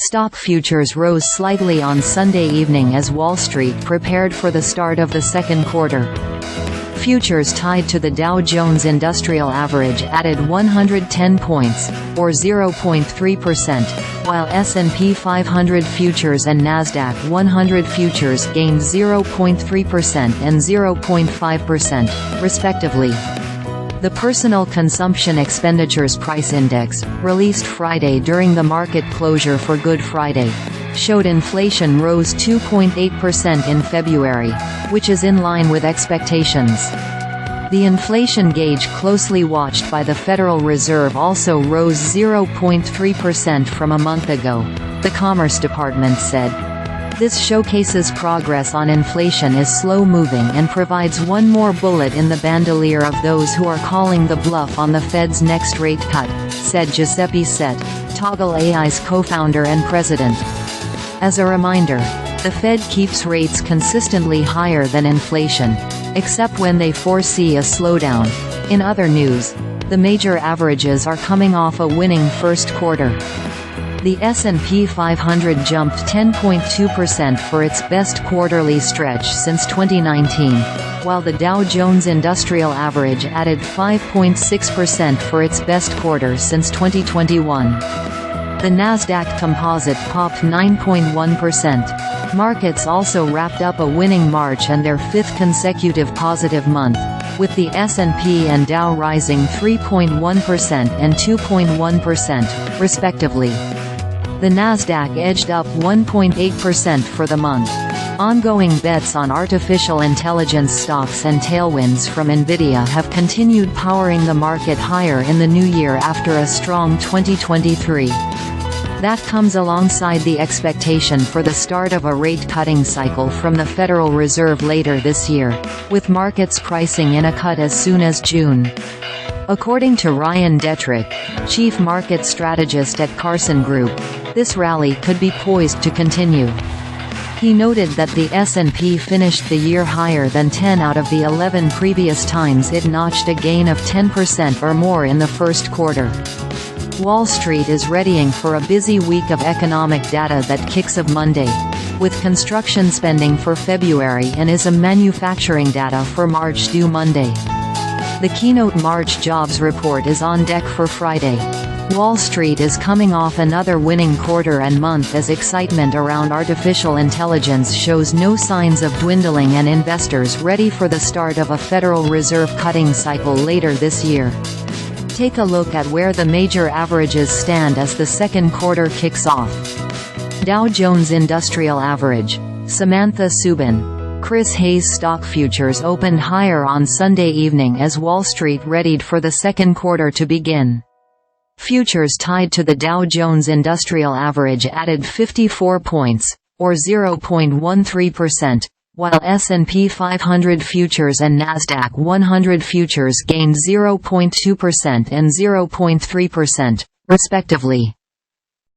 Stock futures rose slightly on Sunday evening as Wall Street prepared for the start of the second quarter. Futures tied to the Dow Jones Industrial Average added 110 points, or 0.3%, while S&P 500 futures and Nasdaq 100 futures gained 0.3% and 0.5%, respectively. The Personal Consumption Expenditures Price Index, released Friday during the market closure for Good Friday, showed inflation rose 2.8% in February, which is in line with expectations. The inflation gauge closely watched by the Federal Reserve also rose 0.3% from a month ago, the Commerce Department said. This showcases progress on inflation is slow-moving and provides one more bullet in the bandolier of those who are calling the bluff on the Fed's next rate cut, said Giuseppe Sette Toggle AI's co-founder and president. As a reminder, the Fed keeps rates consistently higher than inflation, except when they foresee a slowdown. In other news, the major averages are coming off a winning first quarter. The S&P 500 jumped 10.2% for its best quarterly stretch since 2019, while the Dow Jones Industrial Average added 5.6% for its best quarter since 2021. The Nasdaq Composite popped 9.1%. Markets also wrapped up a winning March and their fifth consecutive positive month, with the S&P and Dow rising 3.1% and 2.1%, respectively. The Nasdaq edged up 1.8% for the month. Ongoing bets on artificial intelligence stocks and tailwinds from Nvidia have continued powering the market higher in the new year after a strong 2023. That comes alongside the expectation for the start of a rate-cutting cycle from the Federal Reserve later this year, with markets pricing in a cut as soon as June. According to Ryan Detrick, chief market strategist at Carson Group, this rally could be poised to continue. He noted that the S&P finished the year higher than 10 out of the 11 previous times it notched a gain of 10% or more in the first quarter. Wall Street is readying for a busy week of economic data that kicks off Monday, with construction spending for February and ISM manufacturing data for March due Monday. The keynote March jobs report is on deck for Friday. Wall Street is coming off another winning quarter and month as excitement around artificial intelligence shows no signs of dwindling and investors ready for the start of a Federal Reserve cutting cycle later this year. Take a look at where the major averages stand as the second quarter kicks off. Dow Jones Industrial Average. Samantha Subin. Chris HayesStock futures opened higher on Sunday evening as Wall Street readied for the second quarter to begin. Futures tied to the Dow Jones Industrial Average added 54 points, or 0.13%, while S&P 500 futures and Nasdaq 100 futures gained 0.2% and 0.3%, respectively.